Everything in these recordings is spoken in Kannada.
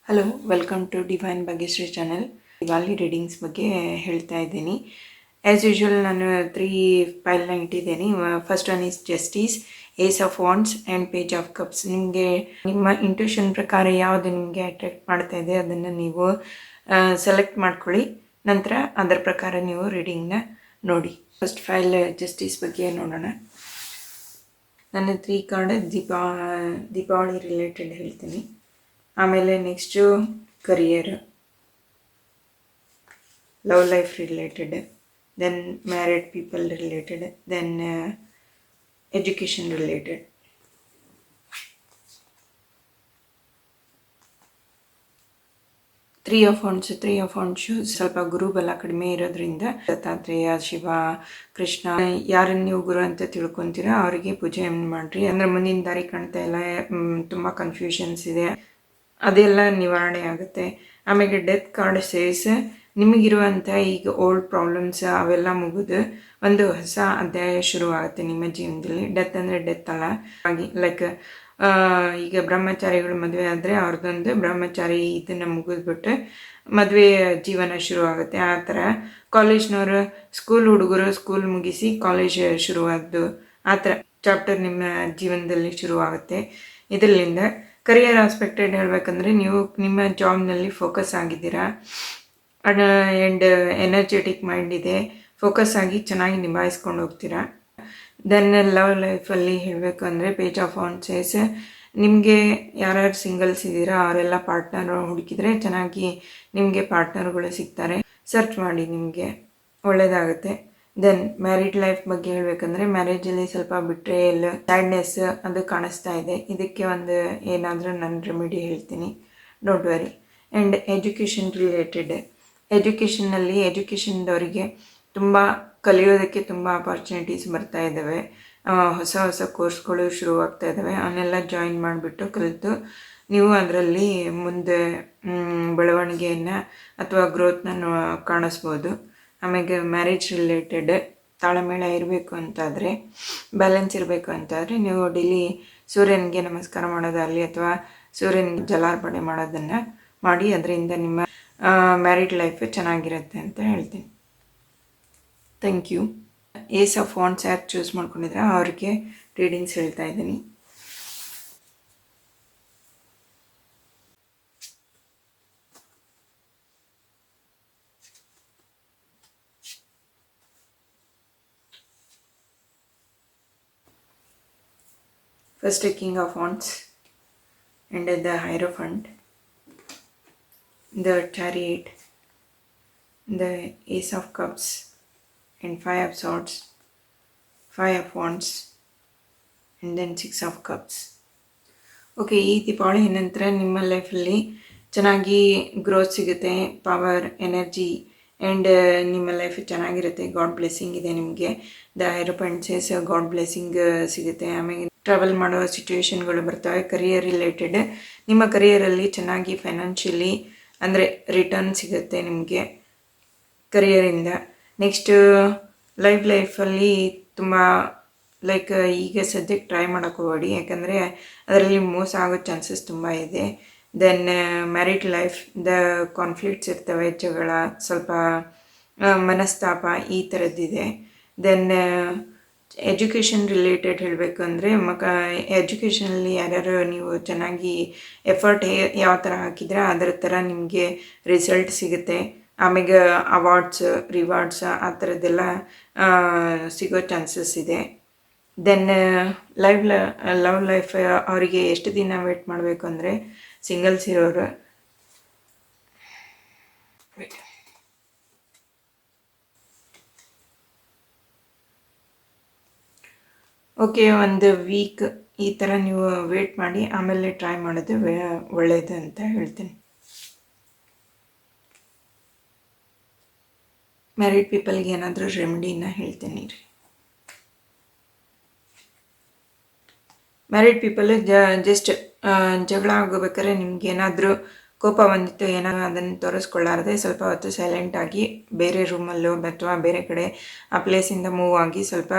Hello, welcome to divine Bhagyashree channel. Diwali readings ಬಗ್ಗೆ ಹೇಳ್ತಾ ಇದ್ದೀನಿ. ಆ್ಯಸ್ ಯೂಶುವಲ್ ನಾನು 3 ಫೈಲ್ನ ಇಟ್ಟಿದ್ದೀನಿ. First one is justice, ace of wands and page of cups. ನಿಮಗೆ ನಿಮ್ಮ ಇಂಟ್ಯೂಷನ್ ಪ್ರಕಾರ ಯಾವುದು ನಿಮಗೆ ಅಟ್ರಾಕ್ಟ್ ಮಾಡ್ತಾ ಇದೆ ಅದನ್ನು ನೀವು ಸೆಲೆಕ್ಟ್ ಮಾಡ್ಕೊಳ್ಳಿ. ನಂತರ ಅದರ ಪ್ರಕಾರ ನೀವು ರೀಡಿಂಗ್ನ ನೋಡಿ. ಫಸ್ಟ್ ಫೈಲ್ ಜಸ್ಟಿಸ್ ಬಗ್ಗೆ ನೋಡೋಣ. ನನ್ನ 3 ಕಾರ್ಡ್ ದೀಪಾವಳಿ ರಿಲೇಟೆಡ್ ಹೇಳ್ತೀನಿ. ಆಮೇಲೆ next career, love life related, then married people related, then education related. Three of wands ಸ್ವಲ್ಪ ಗುರುಬಲ ಕಡಿಮೆ ಇರೋದ್ರಿಂದ ದತ್ತಾತ್ರೇಯ, ಶಿವ, ಕೃಷ್ಣ, ಯಾರನ್ನು ನೀವು ಗುರು ಅಂತ ತಿಳ್ಕೊತೀರಾ ಅವರಿಗೆ ಪೂಜೆ ಮಾಡಿರಿ. ಅಂದರೆ ಮುಂದಿನ ದಾರಿ ಕಾಣ್ತಾ ಇಲ್ಲ, ತುಂಬ ಕನ್ಫ್ಯೂಷನ್ಸ್ ಇದೆ, ಅದೆಲ್ಲ ನಿವಾರಣೆ ಆಗುತ್ತೆ. ಆಮೇಲೆ ಡೆತ್ ಕಾರ್ಡ್ ಸೇಸ್, ನಿಮಗಿರುವಂಥ ಈಗ ಓಲ್ಡ್ ಪ್ರಾಬ್ಲಮ್ಸ್ ಅವೆಲ್ಲ ಮುಗಿದು ಒಂದು ಹೊಸ ಅಧ್ಯಾಯ ಶುರುವಾಗುತ್ತೆ ನಿಮ್ಮ ಜೀವನದಲ್ಲಿ. ಡೆತ್ ಅಂದರೆ ಡೆತ್ ಅಲ್ಲ, ಹಾಗೆ ಲೈಕ್ ಈಗ ಬ್ರಹ್ಮಚಾರಿಗಳು ಮದುವೆ ಆದರೆ ಅವ್ರದ್ದೊಂದು ಬ್ರಹ್ಮಚಾರಿ ಇದನ್ನು ಮುಗಿದ್ಬಿಟ್ಟು ಮದುವೆ ಜೀವನ ಶುರುವಾಗುತ್ತೆ. ಆ ಥರ ಕಾಲೇಜ್ನವರು, ಸ್ಕೂಲ್ ಹುಡುಗರು ಸ್ಕೂಲ್ ಮುಗಿಸಿ ಕಾಲೇಜ್ ಶುರುವಾದ್ದು, ಆ ಥರ ಚಾಪ್ಟರ್ ನಿಮ್ಮ ಜೀವನದಲ್ಲಿ ಶುರುವಾಗುತ್ತೆ. ಇದರಿಂದ ಕರಿಯರ್ ಆಸ್ಪೆಕ್ಟೆಡ್ ಹೇಳಬೇಕಂದ್ರೆ ನೀವು ನಿಮ್ಮ ಜಾಬ್ನಲ್ಲಿ ಫೋಕಸ್ ಆಗಿದ್ದೀರಾ ಆ್ಯಂಡ್ ಎನರ್ಜೆಟಿಕ್ ಮೈಂಡ್ ಇದೆ, ಫೋಕಸ್ ಆಗಿ ಚೆನ್ನಾಗಿ ನಿಭಾಯಿಸ್ಕೊಂಡು ಹೋಗ್ತೀರಾ. ದೆನ್ ಲವ್ ಲೈಫಲ್ಲಿ ಹೇಳಬೇಕು ಅಂದರೆ ಪೇಜ್ ಆಫ್ ವಾಂಡ್ಸ್, ನಿಮಗೆ ಯಾರ್ಯಾರು ಸಿಂಗಲ್ಸ್ ಇದ್ದೀರಾ ಅವರೆಲ್ಲ ಪಾರ್ಟ್ನರ್ ಹುಡುಕಿದ್ರೆ ಚೆನ್ನಾಗಿ ನಿಮಗೆ ಪಾರ್ಟ್ನರ್ಗಳು ಸಿಗ್ತಾರೆ. ಸರ್ಚ್ ಮಾಡಿ, ನಿಮಗೆ ಒಳ್ಳೆಯದಾಗುತ್ತೆ. ದೆನ್ ಮ್ಯಾರಿಡ್ ಲೈಫ್ ಬಗ್ಗೆ ಹೇಳಬೇಕಂದ್ರೆ ಮ್ಯಾರೇಜಲ್ಲಿ ಸ್ವಲ್ಪ ಬಿಟ್ರೇಯಲ್, ಸ್ಯಾಡ್ನೆಸ್ ಅದು ಕಾಣಿಸ್ತಾ ಇದೆ. ಇದಕ್ಕೆ ಒಂದು ಏನಾದರೂ ನಾನು ರೆಮಿಡಿ ಹೇಳ್ತೀನಿ, don't worry. And education related, ಎಜುಕೇಷನ್ದವರಿಗೆ ತುಂಬ ಕಲಿಯೋದಕ್ಕೆ ತುಂಬ ಆಪರ್ಚುನಿಟೀಸ್ ಬರ್ತಾ ಇದ್ದಾವೆ. ಹೊಸ ಹೊಸ ಕೋರ್ಸ್ಗಳು ಶುರುವಾಗ್ತಾ ಇದ್ದಾವೆ. ಅವನ್ನೆಲ್ಲ ಜಾಯಿನ್ ಮಾಡಿಬಿಟ್ಟು ಕಲಿತು ನೀವು ಅದರಲ್ಲಿ ಮುಂದೆ ಬೆಳವಣಿಗೆಯನ್ನು ಅಥವಾ ಗ್ರೋತ್ನ ಕಾಣಿಸ್ಬೋದು. ಆಮೇಲೆ ಮ್ಯಾರೇಜ್ ರಿಲೇಟೆಡ್ ತಾಳಮೇಳ ಇರಬೇಕು ಅಂತಾದರೆ, ಬ್ಯಾಲೆನ್ಸ್ ಇರಬೇಕು ಅಂತಾದರೆ ನೀವು ಡೈಲಿ ಸೂರ್ಯನಿಗೆ ನಮಸ್ಕಾರ ಮಾಡೋದಾಗಲಿ ಅಥವಾ ಸೂರ್ಯನಿಗೆ ಜಲಾರ್ಪಣೆ ಮಾಡೋದನ್ನು ಮಾಡಿ. ಅದರಿಂದ ನಿಮ್ಮ ಮ್ಯಾರಿಡ್ ಲೈಫ್ ಚೆನ್ನಾಗಿರುತ್ತೆ ಅಂತ ಹೇಳ್ತೀನಿ. Thank you. Ace of wands ಯಾರು ಚೂಸ್ ಮಾಡ್ಕೊಂಡಿದ್ರೆ ಅವ್ರಿಗೆ ರೀಡಿಂಗ್ಸ್ ಹೇಳ್ತಾ ಇದ್ದೀನಿ. First, King of Wands, and the Hierophant, the Chariot, the Ace of Cups, and 5 of Swords, 5 of Wands, and then 6 of Cups. Okay, ಈ ದೀಪಾವಳಿ ನಂತರ ನಿಮ್ಮ ಲೈಫಲ್ಲಿ ಚೆನ್ನಾಗಿ ಗ್ರೋತ್ ಸಿಗುತ್ತೆ, ಪವರ್, ಎನರ್ಜಿ ಆ್ಯಂಡ್ ನಿಮ್ಮ ಲೈಫ್ ಚೆನ್ನಾಗಿರುತ್ತೆ. ಗಾಡ್ ಬ್ಲೆಸ್ಸಿಂಗ್ ಇದೆ ನಿಮಗೆ. ದ ಹೈರೋಫೆಂಟ್ ಸೇಸ್ ಗಾಡ್ ಬ್ಲೆಸ್ಸಿಂಗ್ ಸಿಗುತ್ತೆ. ಆಮೇಲೆ ಟ್ರಾವೆಲ್ ಮಾಡೋ ಸಿಚುವೇಶನ್ಗಳು ಬರ್ತವೆ. ಕರಿಯರ್ ರಿಲೇಟೆಡ್, ನಿಮ್ಮ ಕರಿಯರಲ್ಲಿ ಚೆನ್ನಾಗಿ ಫೈನಾನ್ಷಿಯಲಿ ಅಂದರೆ ರಿಟರ್ನ್ ಸಿಗುತ್ತೆ ನಿಮಗೆ ಕರಿಯರಿಂದ. ನೆಕ್ಸ್ಟ್ ಲೈಫಲ್ಲಿ ತುಂಬ ಲೈಕ್ ಈಗ ಸದ್ಯಕ್ಕೆ ಟ್ರೈ ಮಾಡೋಕ್ಕೆ ಹೋಗಬೇಡಿ, ಯಾಕಂದರೆ ಅದರಲ್ಲಿ ಮೋಸ ಆಗೋ ಚಾನ್ಸಸ್ ತುಂಬ ಇದೆ. Then married life, the conflicts ಇರ್ತವೆ, ಜಗಳ, ಸ್ವಲ್ಪ ಮನಸ್ತಾಪ ಈ ಥರದ್ದಿದೆ. ದೆನ್ ಎಜುಕೇಷನ್ ರಿಲೇಟೆಡ್ ಹೇಳಬೇಕು ಅಂದರೆ ಎಜುಕೇಷನಲ್ಲಿ ಯಾರ್ಯಾರು ನೀವು ಚೆನ್ನಾಗಿ ಎಫರ್ಟ್ ಯಾವ ಥರ ಹಾಕಿದ್ರೆ ಅದರ ಥರ ನಿಮಗೆ ರಿಸಲ್ಟ್ ಸಿಗುತ್ತೆ. ಆಮೇಲೆ ಅವಾರ್ಡ್ಸ್, ರಿವಾರ್ಡ್ಸ್ ಆ ಥರದ್ದೆಲ್ಲ ಸಿಗೋ ಚಾನ್ಸಸ್ ಇದೆ. ದೆನ್ ಲವ್ ಲೈಫ್ ಅವರಿಗೆ ಎಷ್ಟು ದಿನ ವೇಟ್ ಮಾಡಬೇಕು ಅಂದರೆ ಸಿಂಗಲ್ಸ್ ಇರೋರು ಓಕೆ, ಒಂದು ವೀಕ್ ಈ ಥರ ನೀವು ವೇಟ್ ಮಾಡಿ ಆಮೇಲೆ ಟ್ರೈ ಮಾಡೋದು ಒಳ್ಳೆಯದು ಅಂತ ಹೇಳ್ತೀನಿ. ಮ್ಯಾರಿಡ್ ಪೀಪಲ್ಗೆ ಏನಾದರೂ ರೆಮಿಡಿನ ಹೇಳ್ತೀನಿ ರೀ. ಮ್ಯಾರಿಡ್ ಪೀಪಲ್ ಜಸ್ಟ್ ಜಗಳ ಆಗೋಬೇಕಾದ್ರೆ ನಿಮ್ಗೆ ಏನಾದರೂ ಕೋಪ ಬಂದಿತ್ತು, ಏನಾದರೂ ಅದನ್ನು ತೋರಿಸ್ಕೊಳ್ಳಾರದೆ ಸ್ವಲ್ಪ ಹೊತ್ತು ಸೈಲೆಂಟಾಗಿ ಬೇರೆ ರೂಮಲ್ಲೋ ಅಥವಾ ಬೇರೆ ಕಡೆ ಆ ಪ್ಲೇಸಿಂದ ಮೂವ್ ಆಗಿ ಸ್ವಲ್ಪ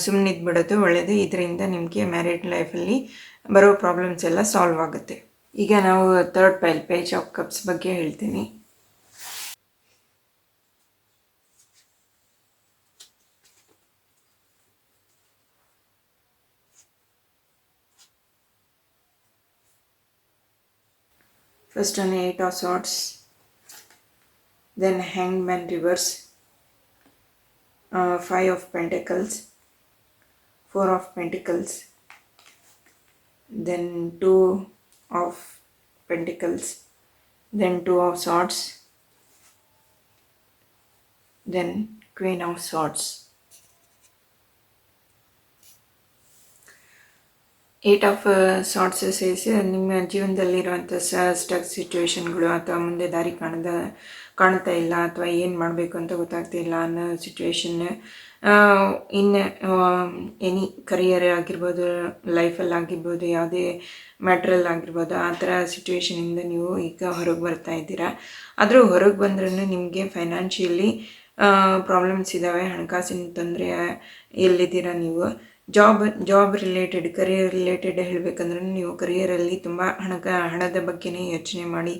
ಸುಮ್ಮನಿದ್ಬಿಡೋದು ಒಳ್ಳೆಯದು. ಇದರಿಂದ ನಿಮಗೆ ಮ್ಯಾರಿಡ್ ಲೈಫಲ್ಲಿ ಬರೋ ಪ್ರಾಬ್ಲಮ್ಸ್ ಎಲ್ಲ ಸಾಲ್ವ್ ಆಗುತ್ತೆ. ಈಗ ನಾವು ಥರ್ಡ್ ಪೇಜ್ ಆಫ್ ಕಪ್ಸ್ ಬಗ್ಗೆ ಹೇಳ್ತೀನಿ. First one 8 of swords, then hangman reverse, 5 of pentacles, 4 of pentacles, then 2 of pentacles, then 2 of swords, then queen of swords. 8 of swords ಸೇರಿಸಿ ನಿಮ್ಮ ಜೀವನದಲ್ಲಿರುವಂಥ ಸ್ಟಕ್ ಸಿಚುವೇಶನ್ಗಳು ಅಥವಾ ಮುಂದೆ ದಾರಿ ಕಾಣ್ತಾ ಇಲ್ಲ ಅಥವಾ ಏನು ಮಾಡಬೇಕು ಅಂತ ಗೊತ್ತಾಗ್ತಾ ಇಲ್ಲ ಅನ್ನೋ ಸಿಚುವೇಶನ್, ಇನ್ನು ಎನಿ ಕರಿಯರ್ ಆಗಿರ್ಬೋದು, ಲೈಫಲ್ಲಿ ಆಗಿರ್ಬೋದು, ಯಾವುದೇ ಮ್ಯಾಟ್ರಲ್ಲಿ ಆಗಿರ್ಬೋದು, ಆ ಥರ ಸಿಚುವೇಶನಿಂದ ನೀವು ಈಗ ಹೊರಗೆ ಬರ್ತಾ ಇದ್ದೀರಾ. ಆದರೂ ಹೊರಗೆ ಬಂದ್ರೂ ನಿಮಗೆ ಫೈನಾನ್ಷಿಯಲಿ ಪ್ರಾಬ್ಲಮ್ಸ್ ಇದ್ದಾವೆ, ಹಣಕಾಸಿನ ತೊಂದರೆ ಎಲ್ಲಿದ್ದೀರಾ ನೀವು. ಜಾಬ್ ರಿಲೇಟೆಡ್, ಕರಿಯರ್ ರಿಲೇಟೆಡ್ ಹೇಳಬೇಕಂದ್ರೆ ನೀವು ಕರಿಯರಲ್ಲಿ ತುಂಬ ಹಣದ ಬಗ್ಗೆನೇ ಯೋಚನೆ ಮಾಡಿ,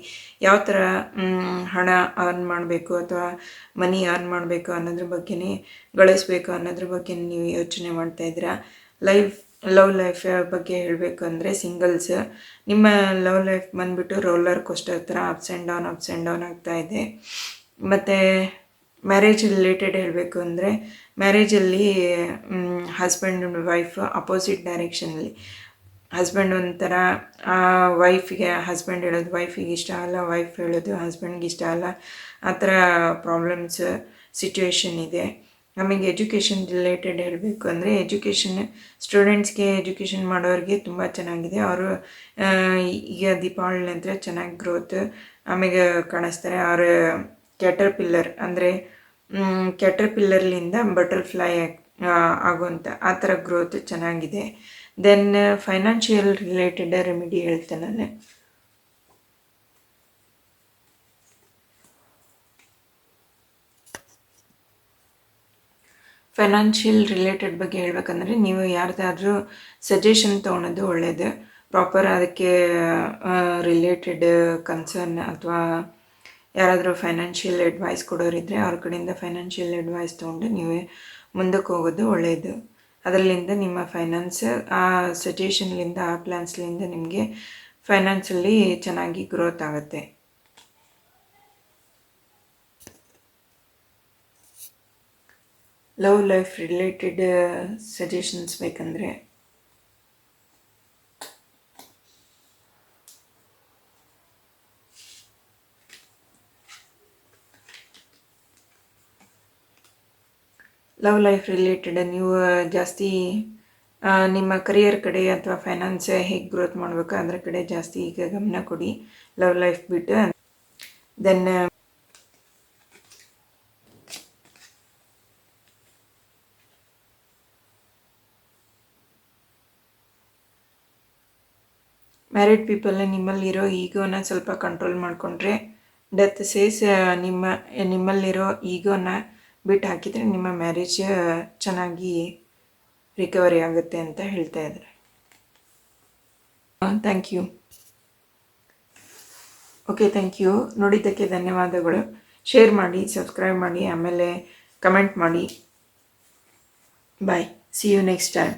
ಯಾವ ಥರ ಹಣ ಅರ್ನ್ ಮಾಡಬೇಕು ಅಥವಾ ಮನಿ ಅರ್ನ್ ಮಾಡಬೇಕು ಅನ್ನೋದ್ರ ಬಗ್ಗೆನೇ, ಗಳಿಸ್ಬೇಕು ಅನ್ನೋದ್ರ ಬಗ್ಗೆ ನೀವು ಯೋಚನೆ ಮಾಡ್ತಾಯಿದ್ದೀರಾ. ಲವ್ ಲೈಫ್ ಬಗ್ಗೆ ಹೇಳಬೇಕು ಅಂದರೆ ಸಿಂಗಲ್ಸ್, ನಿಮ್ಮ ಲವ್ ಲೈಫ್ ಬಂದುಬಿಟ್ಟು ರೋಲರ್ ಕೋಸ್ಟರ್ ಥರ ಅಪ್ಸ್ ಆ್ಯಂಡ್ ಡೌನ್ ಆಗ್ತಾ ಇದೆ. ಮತ್ತು ಮ್ಯಾರೇಜ್ ರಿಲೇಟೆಡ್ ಹೇಳಬೇಕು ಅಂದರೆ ಮ್ಯಾರೇಜಲ್ಲಿ ಹಸ್ಬೆಂಡ್ ಆ್ಯಂಡ್ ವೈಫ್ ಅಪೋಸಿಟ್ ಡೈರೆಕ್ಷನಲ್ಲಿ, ಹಸ್ಬೆಂಡ್ ಒಂಥರ ವೈಫಿಗೆ, ಹಸ್ಬೆಂಡ್ ಹೇಳೋದು ವೈಫಿಗೆ ಇಷ್ಟ ಅಲ್ಲ, ವೈಫ್ ಹೇಳೋದು ಹಸ್ಬೆಂಡ್ಗೆ ಇಷ್ಟ ಅಲ್ಲ, ಆ ಥರ ಪ್ರಾಬ್ಲಮ್ಸ್ ಸಿಚುವೇಶನ್ ಇದೆ. ಆಮೇಲೆ ಎಜುಕೇಷನ್ ರಿಲೇಟೆಡ್ ಹೇಳಬೇಕು ಅಂದರೆ ಸ್ಟೂಡೆಂಟ್ಸ್ಗೆ ಎಜುಕೇಷನ್ ಮಾಡೋರಿಗೆ ತುಂಬ ಚೆನ್ನಾಗಿದೆ. ಅವರು ಈಗ ದೀಪಾವಳಿ ನಂತರ ಚೆನ್ನಾಗಿ ಗ್ರೋತ್ ಆಮೇಲೆ ಕಾಣಿಸ್ತಾರೆ. ಅವರು ಕ್ಯಾಟರ್ಪಿಲ್ಲರ್ಲಿಂದ ಬಟರ್ಫ್ಲೈ ಆಗುವಂಥ ಆ ಥರ ಗ್ರೋತ್ ಚೆನ್ನಾಗಿದೆ. ದೆನ್ ಫೈನಾನ್ಷಿಯಲ್ ರಿಲೇಟೆಡ್ ರೆಮಿಡಿ ಹೇಳ್ತೇನೆ ನಾನು. ಫೈನಾನ್ಷಿಯಲ್ ರಿಲೇಟೆಡ್ ಬಗ್ಗೆ ಹೇಳ್ಬೇಕಂದ್ರೆ ನೀವು ಯಾರ್ದಾದ್ರೂ ಸಜೆಷನ್ ತೊಗೊಳೋದು ಒಳ್ಳೆಯದು. ಪ್ರಾಪರ್ ಅದಕ್ಕೆ ರಿಲೇಟೆಡ್ ಕನ್ಸರ್ನ್ ಅಥವಾ ಯಾರಾದರೂ ಫೈನಾನ್ಷಿಯಲ್ ಅಡ್ವೈಸ್ ಕೊಡೋರಿದ್ದರೆ ಅವ್ರ ಕಡೆಯಿಂದ ಫೈನಾನ್ಷಿಯಲ್ ಅಡ್ವೈಸ್ ತೊಗೊಂಡು ನೀವೇ ಮುಂದಕ್ಕೆ ಹೋಗೋದು ಒಳ್ಳೆಯದು. ಅದರಲ್ಲಿಂದ ನಿಮ್ಮ ಫೈನಾನ್ಸ್, ಆ ಸಜೆಷನ್ಲಿಂದ, ಆ ಪ್ಲ್ಯಾನ್ಸ್ಲಿಂದ ನಿಮಗೆ ಫೈನಾನ್ಸಲ್ಲಿ ಚೆನ್ನಾಗಿ ಗ್ರೋತ್ ಆಗುತ್ತೆ. ಲವ್ ಲೈಫ್ ರಿಲೇಟೆಡ್ ಸಜೆಷನ್ಸ್ ಬೇಕಂದರೆ ಲವ್ ಲೈಫ್ ರಿಲೇಟೆಡ್ ನೀವು ಜಾಸ್ತಿ ನಿಮ್ಮ ಕರಿಯರ್ ಕಡೆ ಅಥವಾ ಫೈನಾನ್ಸ್ ಹೇಗೆ ಗ್ರೋತ್ ಮಾಡಬೇಕು ಅದರ ಕಡೆ ಜಾಸ್ತಿ ಈಗ ಗಮನ ಕೊಡಿ, ಲವ್ ಲೈಫ್ ಬಿಟ್ಟು. ದೆನ್ ಮ್ಯಾರಿಡ್ ಪೀಪಲ್ ನಿಮ್ಮಲ್ಲಿರೋ ಈಗೋನ ಸ್ವಲ್ಪ ಕಂಟ್ರೋಲ್ ಮಾಡಿಕೊಂಡ್ರೆ, ಡೆತ್ ಸೇಸ್ ನಿಮ್ಮಲ್ಲಿರೋ ಈಗೋನ ಬಿಟ್ಟು ಹಾಕಿದರೆ ನಿಮ್ಮ ಮ್ಯಾರೇಜ್ ಚೆನ್ನಾಗಿ ರಿಕವರಿ ಆಗುತ್ತೆ ಅಂತ ಹೇಳ್ತಾ ಇದ್ದಾರೆ. Thank you. Okay, thank you. ನೋಡಿದ್ದಕ್ಕೆ ಧನ್ಯವಾದಗಳು. ಶೇರ್ ಮಾಡಿ, ಸಬ್ಸ್ಕ್ರೈಬ್ ಮಾಡಿ, ಆಮೇಲೆ ಕಮೆಂಟ್ ಮಾಡಿ. Bye. See you next time.